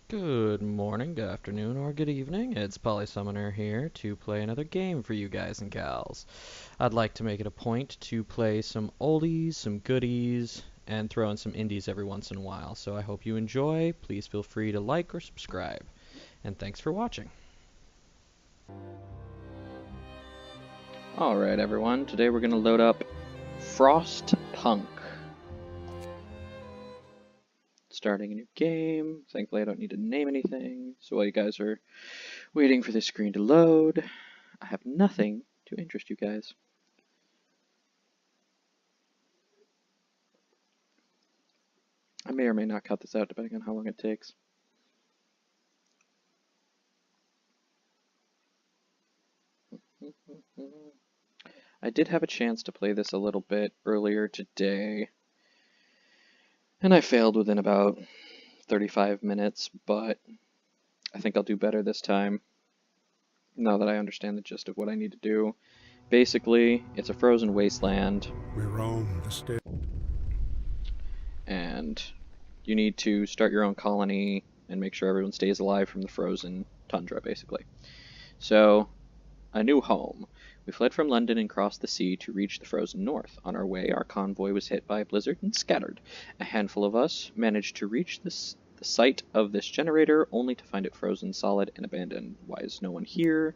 Good morning, good afternoon, or good evening. It's Poly Summoner here to play another game for you guys and gals. I'd like to make it a point to play some oldies, some goodies, and throw in some indies every once in a while. So I hope you enjoy. Please feel free to like or subscribe. And thanks for watching. Alright everyone, today we're going to load up Frostpunk. Starting a new game. Thankfully I don't need to name anything. So while you guys are waiting for this screen to load, I have nothing to interest you guys. I may or may not cut this out depending on how long it takes. I did have a chance to play this a little bit earlier today, and I failed within about 35 minutes, but I think I'll do better this time, now that I understand the gist of what I need to do. Basically, it's a frozen wasteland. We roam the steppe. And you need to start your own colony and make sure everyone stays alive from the frozen tundra, basically. So, a new home. We fled from London and crossed the sea to reach the frozen north. On our way, our convoy was hit by a blizzard and scattered. A handful of us managed to reach the site of this generator, only to find it frozen solid and abandoned. Why is no one here?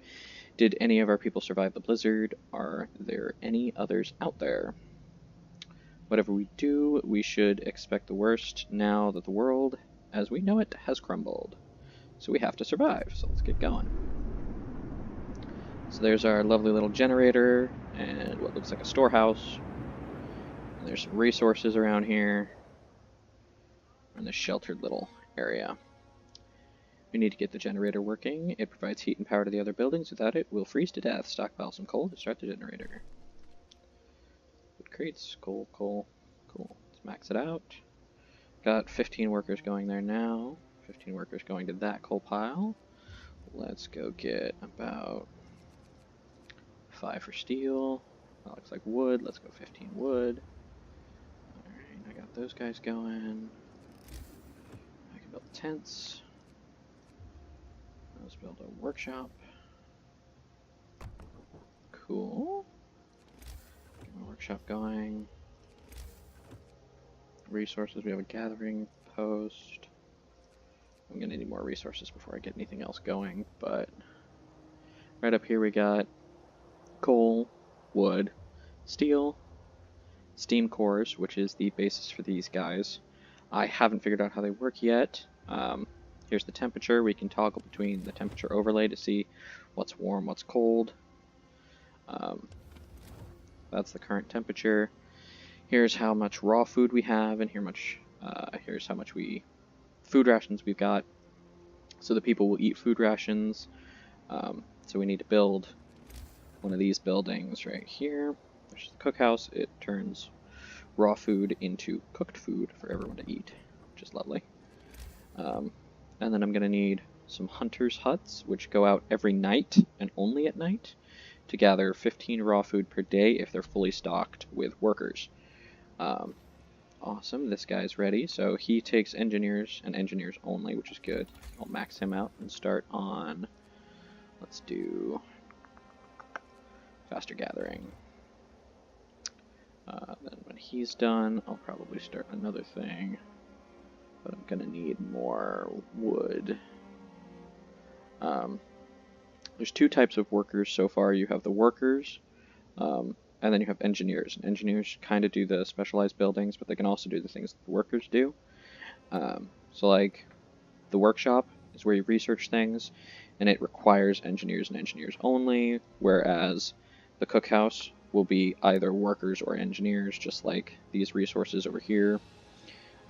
Did any of our people survive the blizzard? Are there any others out there? Whatever we do, we should expect the worst now that the world, as we know it, has crumbled. So we have to survive, so let's get going. So there's our lovely little generator, and what looks like a storehouse. And there's some resources around here, in this sheltered little area. We need to get the generator working. It provides heat and power to the other buildings. Without it, we'll freeze to death. Stockpile some coal to start the generator. Crates, coal. Cool. Let's max it out. Got 15 workers going there now. 15 workers going to that coal pile. Let's go get about 5 for steel. That looks like wood. Let's go 15 wood. Alright, I got those guys going. I can build tents. Let's build a workshop. Cool. Workshop going. Resources, we have a gathering post. I'm gonna need more resources before I get anything else going, but right up here we got coal, wood, steel, steam cores, which is the basis for these guys. I haven't figured out how they work yet. Here's the temperature. We can toggle between the temperature overlay to see what's warm, what's cold. That's the current temperature. Here's how much raw food we have, and here's how much food rations we've got. So the people will eat food rations. So we need to build one of these buildings right here, which is the cookhouse. It turns raw food into cooked food for everyone to eat, which is lovely. And then I'm going to need some hunters' huts, which go out every night and only at night, to gather 15 raw food per day if they're fully stocked with workers. Awesome, this guy's ready, so he takes engineers and engineers only, which is good. I'll max him out and start on, let's do faster gathering. Then when he's done, I'll probably start another thing, but I'm gonna need more wood. There's two types of workers so far. You have the workers, and then you have engineers. And engineers kind of do the specialized buildings, but they can also do the things that the workers do. So like, the workshop is where you research things, and it requires engineers and engineers only, whereas the cookhouse will be either workers or engineers, just like these resources over here.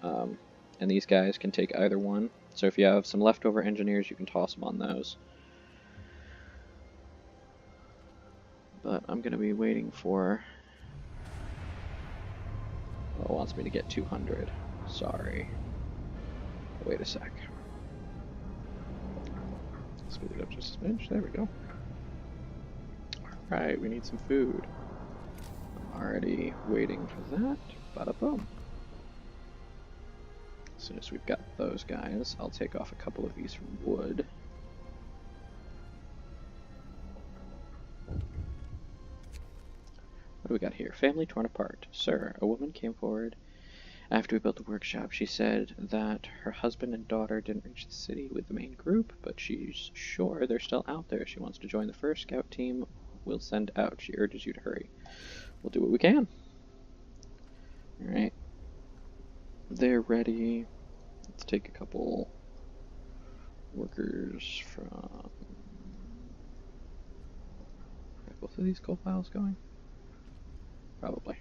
And these guys can take either one. So if you have some leftover engineers, you can toss them on those. But I'm going to be waiting for... Oh, it wants me to get 200. Sorry. Wait a sec. Speed it up just a smidge. There we go. Alright, we need some food. I'm already waiting for that. Bada boom. soon as we've got those guys, I'll take off a couple of these from wood. What do we got here? Family torn apart. Sir, a woman came forward after we built the workshop. She said that her husband and daughter didn't reach the city with the main group, but she's sure they're still out there. She wants to join the first scout team we'll send out. She urges you to hurry. We'll do what we can. Alright. They're ready. Let's take a couple workers from... Are both of these coal piles going? Probably.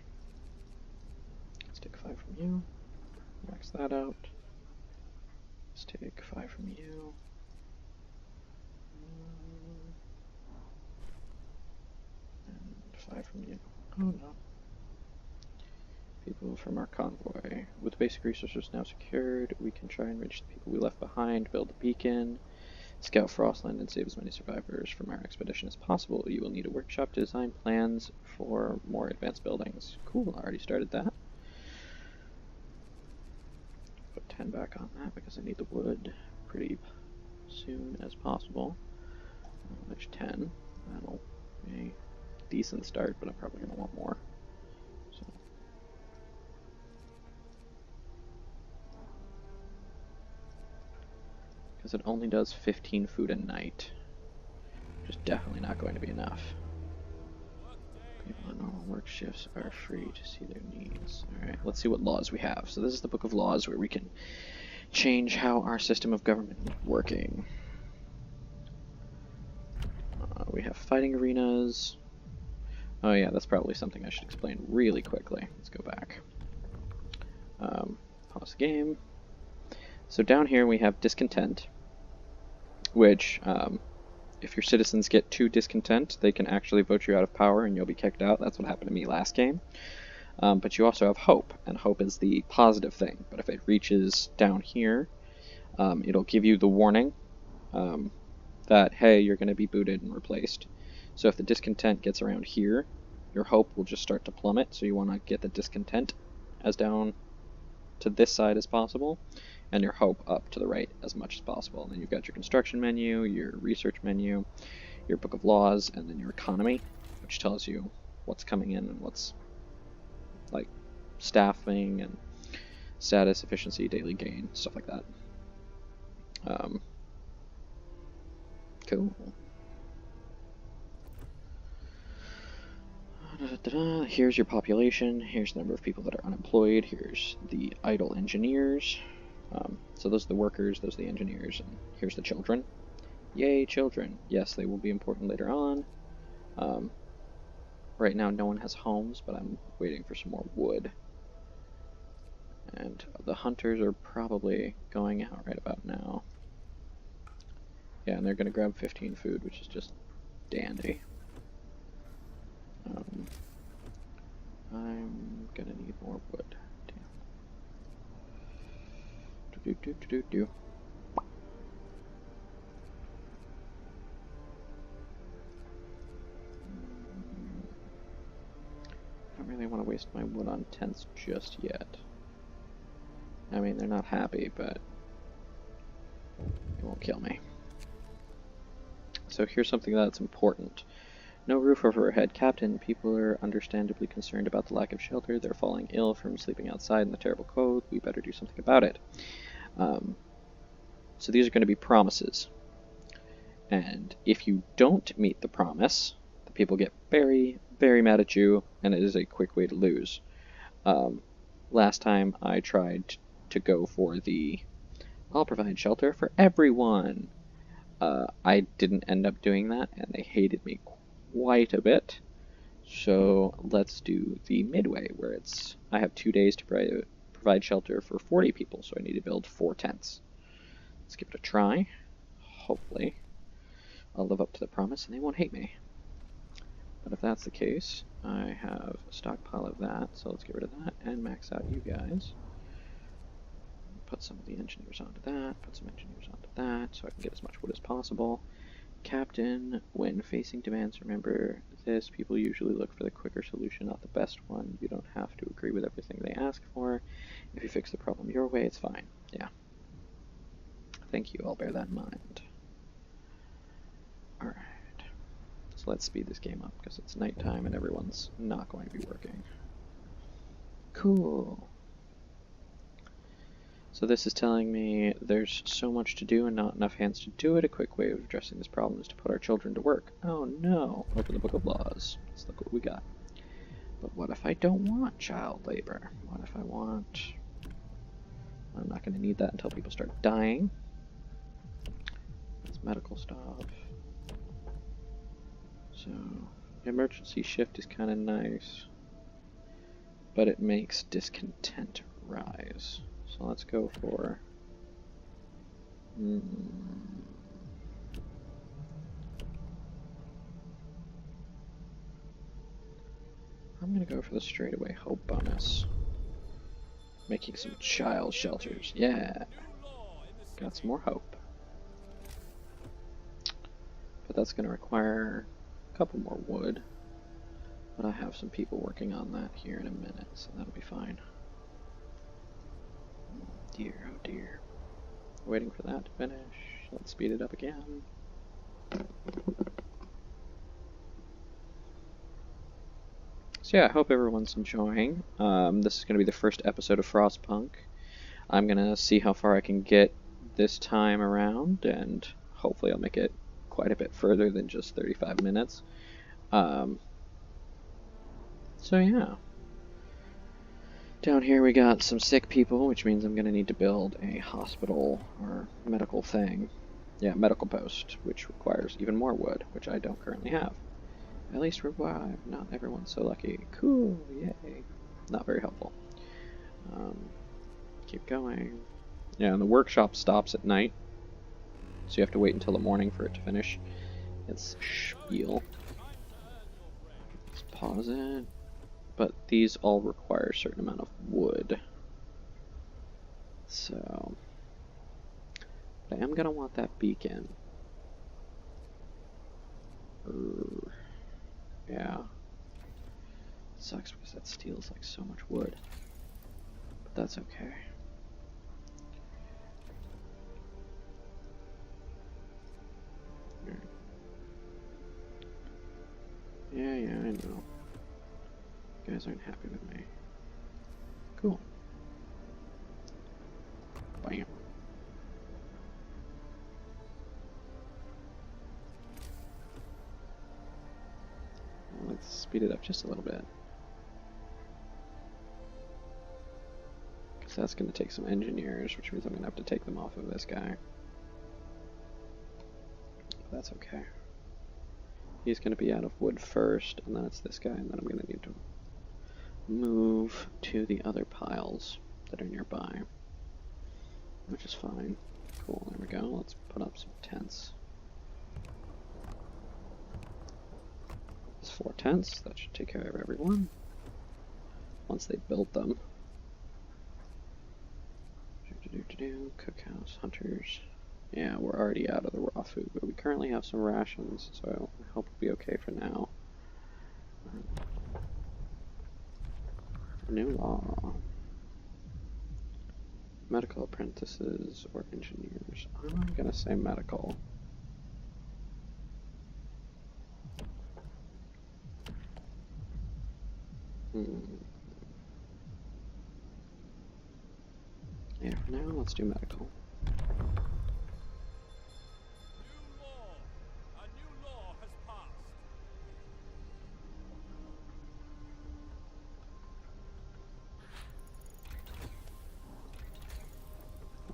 Let's take 5 from you. Max that out. Let's take 5 from you. And 5 from you. Oh no. People from our convoy. With the basic resources now secured, we can try and reach the people we left behind, build a beacon, scout Frostland, and save as many survivors from our expedition as possible. You will need a workshop to design plans for more advanced buildings. Cool, I already started that. Put 10 back on that because I need the wood pretty soon as possible. There's 10. That'll be a decent start, but I'm probably going to want more. So. Because it only does 15 food a night, which is definitely not going to be enough. People on normal work shifts are free to see their needs. Alright, let's see what laws we have. So this is the book of laws where we can change how our system of government is working. We have fighting arenas. Oh yeah, that's probably something I should explain really quickly. Let's go back. Pause the game. So down here we have discontent, which if your citizens get too discontent, they can actually vote you out of power and you'll be kicked out. That's what happened to me last game. But you also have hope, and hope is the positive thing. But if it reaches down here, it'll give you the warning that, hey, you're going to be booted and replaced. So if the discontent gets around here, your hope will just start to plummet, so you want to get the discontent as down to this side as possible, and your hope up to the right as much as possible. And then you've got your construction menu, your research menu, your book of laws, and then your economy, which tells you what's coming in and what's like staffing and status, efficiency, daily gain, stuff like that. Cool. Here's your population, here's the number of people that are unemployed, here's the idle engineers. So those are the workers, those are the engineers, and here's the children. Yay, children. Yes, they will be important later on. Right now no one has homes, but I'm waiting for some more wood. And the hunters are probably going out right about now. Yeah, and they're going to grab 15 food, which is just dandy. I'm going to need more wood. Damn. I don't really want to waste my wood on tents just yet. I mean, they're not happy, but it won't kill me. So here's something that's important. No roof over our head. Captain, people are understandably concerned about the lack of shelter. They're falling ill from sleeping outside in the terrible cold. We better do something about it. So these are going to be promises. And if you don't meet the promise, the people get very, very mad at you, and it is a quick way to lose. Last time I tried to go for the I'll provide shelter for everyone. I didn't end up doing that, and they hated me quite a bit. So let's do the midway, where it's I have 2 days to provide shelter for 40 people, so I need to build 4 tents. Let's give it a try. Hopefully I'll live up to the promise and they won't hate me. But if that's the case, I have a stockpile of that, so let's get rid of that and max out you guys. Put some of the engineers onto that, put some engineers onto that, so I can get as much wood as possible. Captain, when facing demands, remember this, people usually look for the quicker solution, not the best one. You don't have to agree with everything they ask for. If you fix the problem your way, it's fine. Yeah. Thank you, I'll bear that in mind. Alright. So let's speed this game up, because it's nighttime and everyone's not going to be working. Cool. So this is telling me there's so much to do and not enough hands to do it. A quick way of addressing this problem is to put our children to work. Oh no. Open the book of laws. Let's look what we got. But what if I don't want child labor? What if I want... I'm not going to need that until people start dying. That's medical stuff. So, emergency shift is kind of nice. But it makes discontent rise. So let's go for... I'm going to go for the straightaway hope bonus. Making some child shelters. Yeah. Got some more hope. But that's going to require a couple more wood. But I have some people working on that here in a minute, so that'll be fine. Dear, oh dear. Waiting for that to finish. Let's speed it up again. So yeah, I hope everyone's enjoying. This is going to be the first episode of Frostpunk. I'm going to see how far I can get this time around, and hopefully I'll make it quite a bit further than just 35 minutes. So yeah. Down here we got some sick people, which means I'm going to need to build a hospital or medical thing. Yeah, medical post, which requires even more wood, which I don't currently have. At least revive. Not everyone's so lucky. Cool, yay. Not very helpful. Keep going. Yeah, and the workshop stops at night, so you have to wait until the morning for it to finish its spiel. Let's pause it. But these all require a certain amount of wood. So, but I am gonna want that beacon. Yeah. Sucks because that steals like so much wood. But that's okay. Yeah, I know. You guys aren't happy with me. Cool. Bam. Let's speed it up just a little bit. Because that's going to take some engineers, which means I'm going to have to take them off of this guy. But that's okay. He's going to be out of wood first, and then it's this guy, and then I'm going to need to move to the other piles that are nearby. Which is fine. Cool, there we go. Let's put up some tents. It's 4 tents. That should take care of everyone. Once they build them. Cookhouse, hunters. Yeah, we're already out of the raw food, but we currently have some rations, so I hope we'll be okay for now. New law. Medical apprentices or engineers. I'm gonna say medical. Yeah, for now, let's do medical.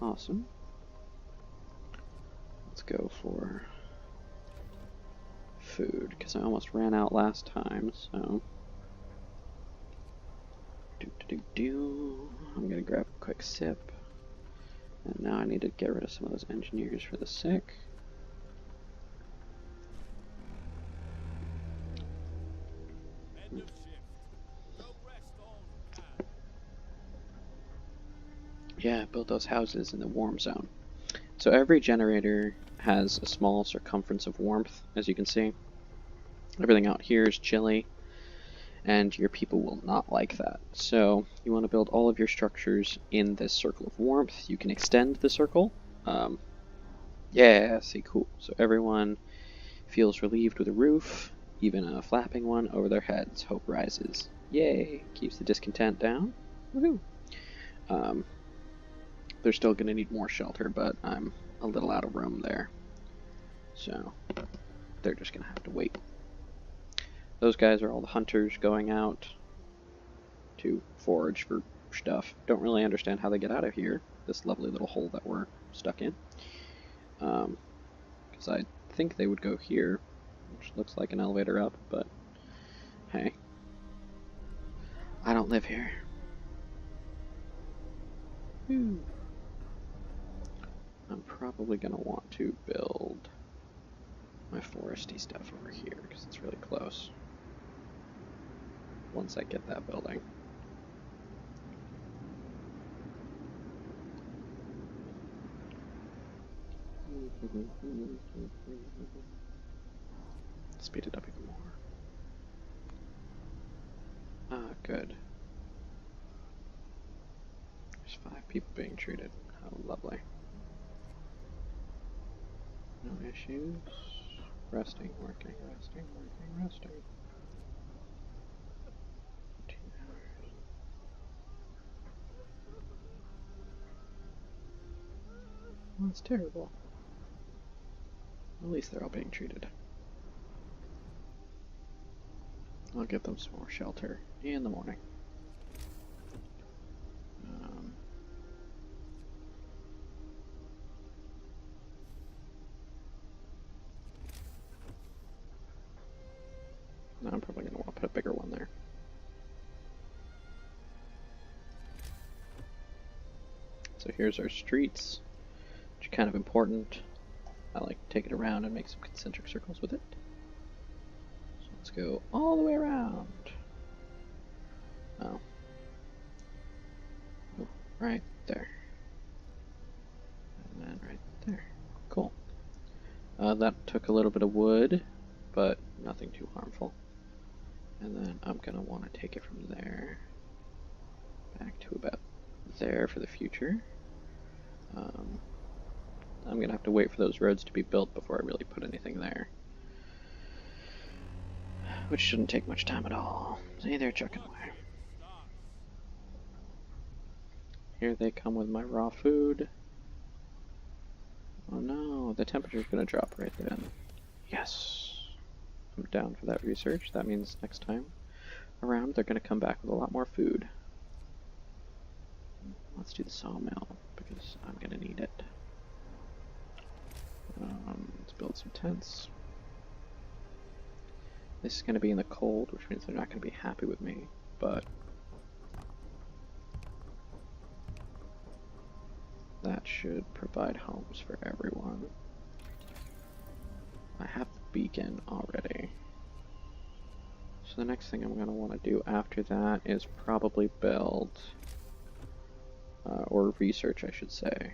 Awesome. Let's go for food, because I almost ran out last time, so... I'm gonna grab a quick sip. And now I need to get rid of some of those engineers for the sick. Yeah, build those houses in the warm zone. So every generator has a small circumference of warmth, as you can see. Everything out here is chilly. and your people will not like that. So you want to build all of your structures in this circle of warmth. You can extend the circle. Yeah, see, cool. So everyone feels relieved with a roof, even a flapping one over their heads. Hope rises. Yay! Keeps the discontent down. Woohoo! They're still going to need more shelter, but I'm a little out of room there. So they're just going to have to wait. Those guys are all the hunters going out to forage for stuff. Don't really understand how they get out of here, this lovely little hole that we're stuck in. Because I think they would go here, which looks like an elevator up, but hey. I don't live here. Whew. I'm probably going to want to build my foresty stuff over here, because it's really close. Once I get that building. Speed it up even more. Ah, good. There's 5 people being treated. How lovely. No issues. Resting, working, resting, working, resting. 2 hours. Well, that's terrible. At least they're all being treated. I'll give them some more shelter in the morning. Now I'm probably going to want to put a bigger one there. So here's our streets, which are kind of important. I like to take it around and make some concentric circles with it. So let's go all the way around. Oh. Oh, right there. And then right there. Cool. That took a little bit of wood, but nothing too harmful. And then I'm going to want to take it from there back to about there for the future. I'm going to have to wait for those roads to be built before I really put anything there. Which shouldn't take much time at all. See, they're chucking away. Here they come with my raw food. Oh no, the temperature's going to drop right then. Yes! I'm down for that research. That means next time around they're going to come back with a lot more food. Let's do the sawmill, because I'm going to need it. Let's build some tents. This is going to be in the cold, which means they're not going to be happy with me, but that should provide homes for everyone. I have the beacon already. So the next thing I'm going to want to do after that is probably build, or research I should say.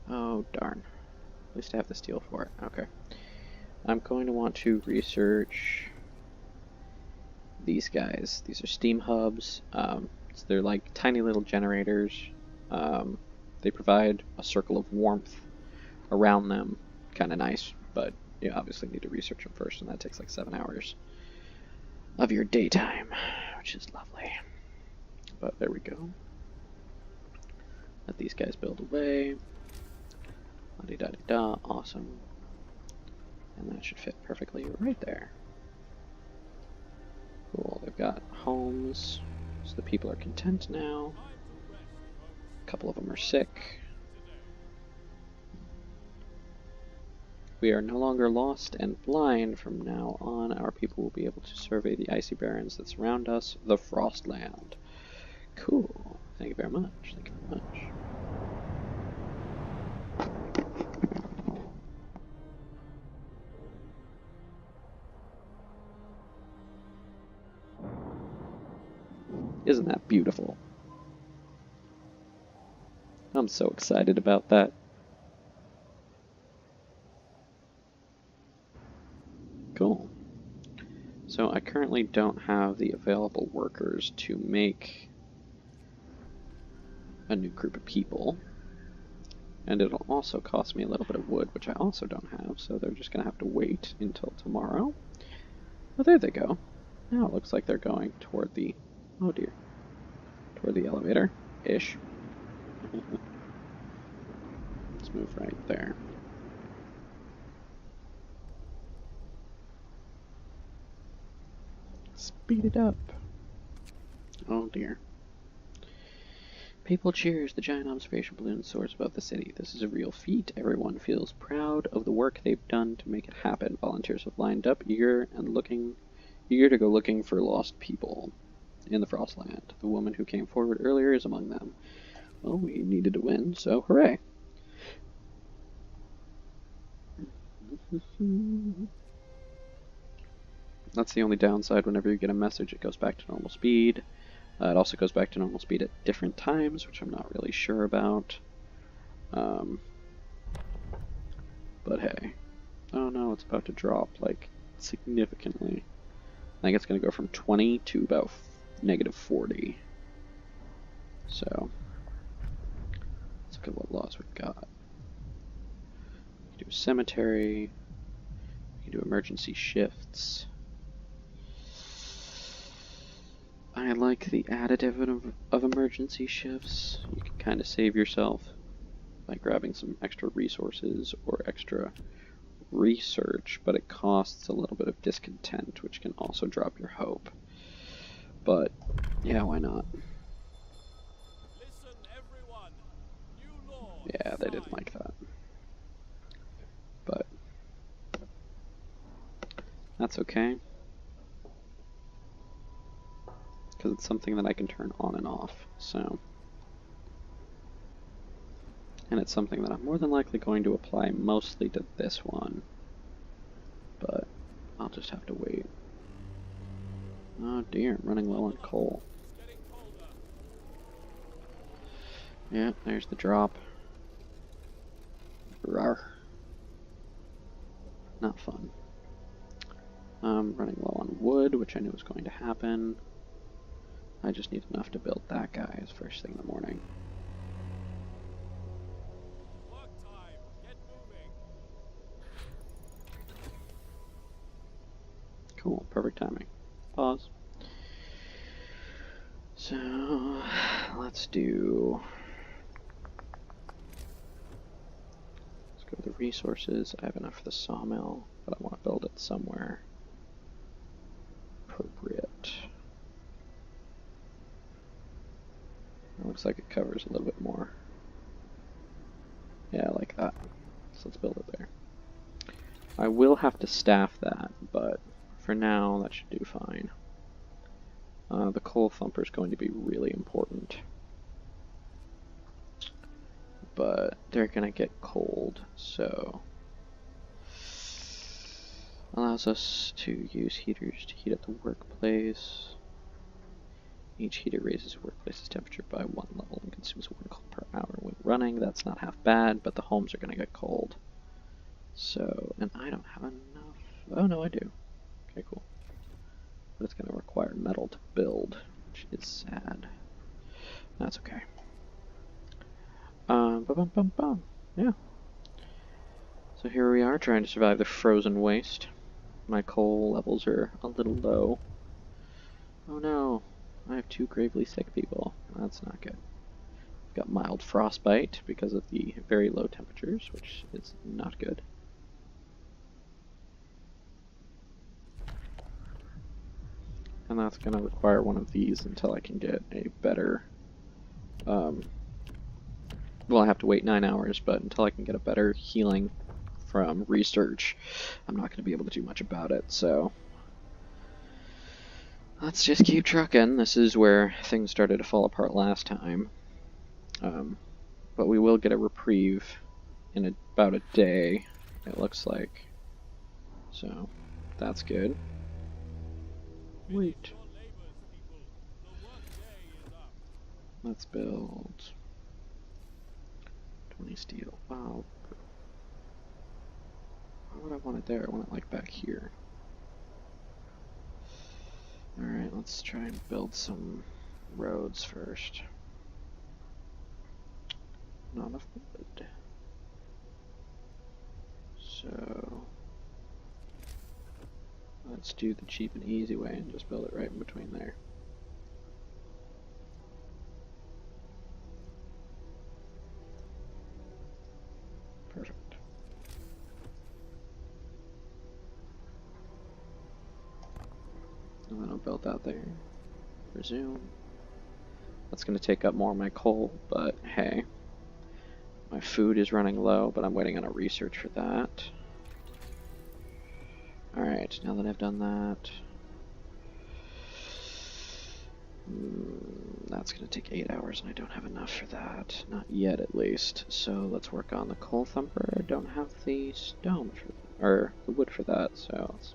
Oh darn. At least I have the steel for it. Okay. I'm going to want to research these guys. These are steam hubs. So they're like tiny little generators. They provide a circle of warmth around them. Kind of nice, but you obviously need to research them first, and that takes like 7 hours of your daytime, which is lovely. But there we go. Let these guys build away. La-di-da-di-da, awesome. And that should fit perfectly right there. Cool, they've got homes, so the people are content now. A couple of them are sick. We are no longer lost and blind. From now on, our people will be able to survey the icy barrens that surround us, the Frostland. Cool. Thank you very much. Thank you very much. Isn't that beautiful? I'm so excited about that. Cool. So I currently don't have the available workers to make a new group of people. And it'll also cost me a little bit of wood, which I also don't have, so they're just going to have to wait until tomorrow. Oh, there they go. Now it looks like they're going toward the... oh dear. Toward the elevator-ish. Let's move right there. Speed it up. Oh dear. People cheers. The giant observation balloon soars above the city. This is a real feat. Everyone feels proud of the work they've done to make it happen. Volunteers have lined up, eager to go looking for lost people in the Frostland. The woman who came forward earlier is among them. Well, we needed to win, so hooray! That's the only downside. Whenever you get a message, it goes back to normal speed. It also goes back to normal speed at different times, which I'm not really sure about. But hey. Oh no, it's about to drop, like, significantly. I think it's going to go from 20 to about negative 40. So, let's look at what laws we've got. We can do a cemetery. We can do emergency shifts. I like the additive of emergency shifts. You can kind of save yourself by grabbing some extra resources or extra research, but it costs a little bit of discontent, which can also drop your hope. But, yeah, why not? Listen, everyone. New law Yeah, they didn't like that. But, that's okay. Because it's something that I can turn on and off, so. And it's something that I'm more than likely going to apply mostly to this one. But I'll just have to wait. Oh dear, I'm running low on coal. Yeah, there's the drop. Rawr. Not fun. I'm running low on wood, which I knew was going to happen. I just need enough to build that guy as first thing in the morning. Work time. Get moving. Cool, perfect timing. Pause. So, let's do... let's go with the resources. I have enough for the sawmill, but I want to build it somewhere appropriate. It looks like it covers a little bit more. Yeah, I like that. So let's build it there. I will have to staff that, but for now, that should do fine. The coal thumper is going to be really important. But they're going to get cold, so... allows us to use heaters to heat up the workplace. Each heater raises the workplace's temperature by 1 level and consumes 1 coal per hour when running. That's not half bad, but the homes are going to get cold. So, and I don't have enough. Oh no, I do. Okay, cool. But it's going to require metal to build, which is sad. That's okay. Yeah. So here we are, trying to survive the frozen waste. My coal levels are a little low. Oh no, I have 2 gravely sick people. That's not good. I've got mild frostbite because of the very low temperatures, which is not good. And that's going to require one of these until I can get a better... well, I have to wait 9 hours, but until I can get a better healing from research, I'm not going to be able to do much about it, so... let's just keep trucking. This is where things started to fall apart last time. But we will get a reprieve in about a day, it looks like. So, that's good. Wait. Let's build 20 steel. Wow. Why would I want it there? I want it like back here. let's try and build some roads first. Not enough wood. So let's do the cheap and easy way and just build it right in between there. Perfect. And then I'll build that there. Resume. That's going to take up more of my coal, but hey. My food is running low, but I'm waiting on a research for that. Alright, now that I've done that... that's going to take 8 hours, and I don't have enough for that. Not yet, at least. So let's work on the coal thumper. I don't have the stone for... or the wood for that, so let's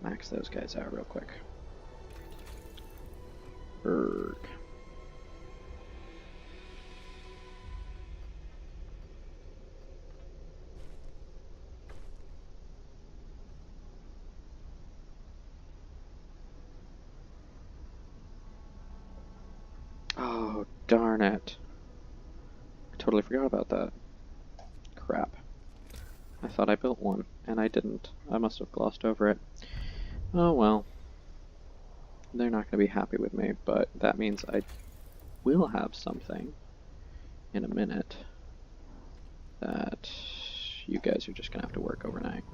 max those guys out real quick. Berg. Oh, darn it. I totally forgot about that. Crap. I thought I built one, and I didn't. I must have glossed over it. Oh well. They're not going to be happy with me, but that means I will have something in a minute that you guys are just going to have to work overnight.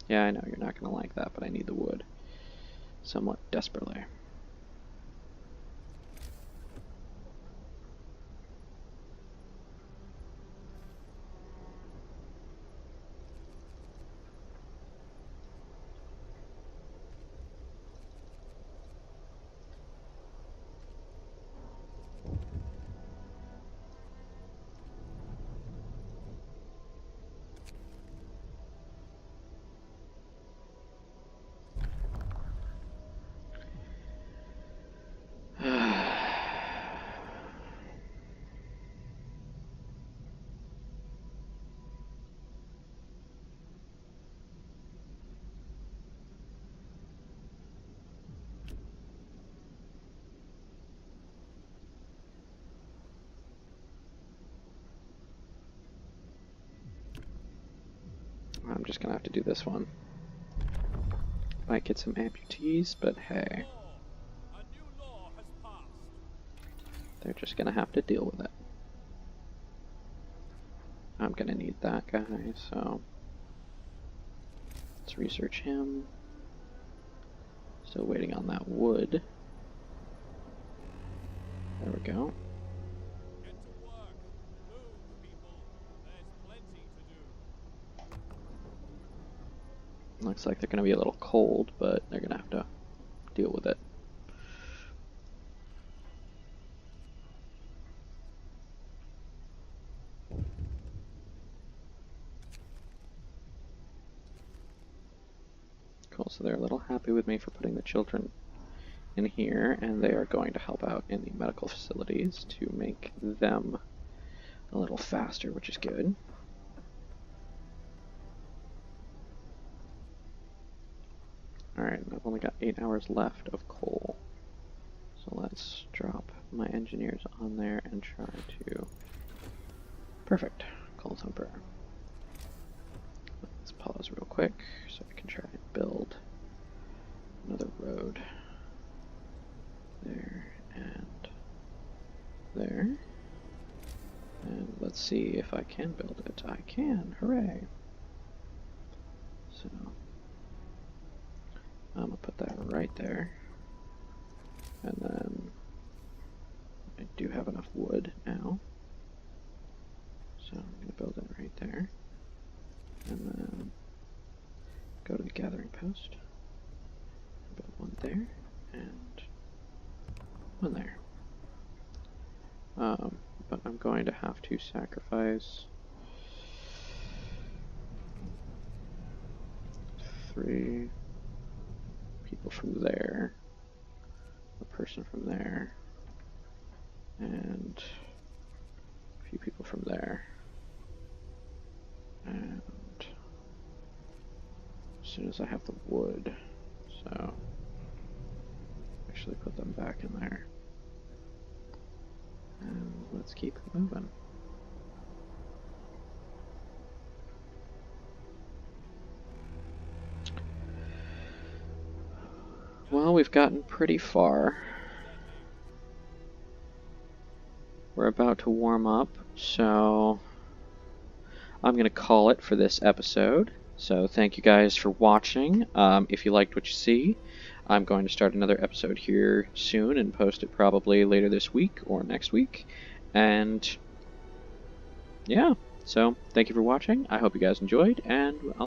Yeah, I know you're not going to like that, but I need the wood somewhat desperately. I'm just gonna have to do this one. Might get some amputees, but hey. They're just gonna have to deal with it. I'm gonna need that guy, so let's research him. Still waiting on that wood. There we go. Get to work. Move, people. There's plenty to do. Looks like they're gonna be a little cold, but they're gonna have to deal with it. Cool, so they're a little happy with me for putting the children in here, and they are going to help out in the medical facilities to make them a little faster, which is good. Alright, I've only got 8 hours left of coal. So let's drop my engineers on there and try to... Perfect. Coal thumper. Let's pause real quick so I can try and build another road. There and there. And let's see if I can build it. I can! Hooray! So I'm gonna put that right there. And then I do have enough wood now. So I'm gonna build it right there. And then go to the gathering post. Build one there and one there. But I'm going to have to sacrifice 3 people from there, a person from there, and a few people from there. And as soon is I have the wood, so actually put them back in there. And let's keep moving. Well, we've gotten pretty far. We're about to warm up, so I'm going to call it for this episode. So thank you guys for watching. If you liked what you see, I'm going to start another episode here soon and post it probably later this week or next week. And yeah, so thank you for watching. I hope you guys enjoyed, and I'll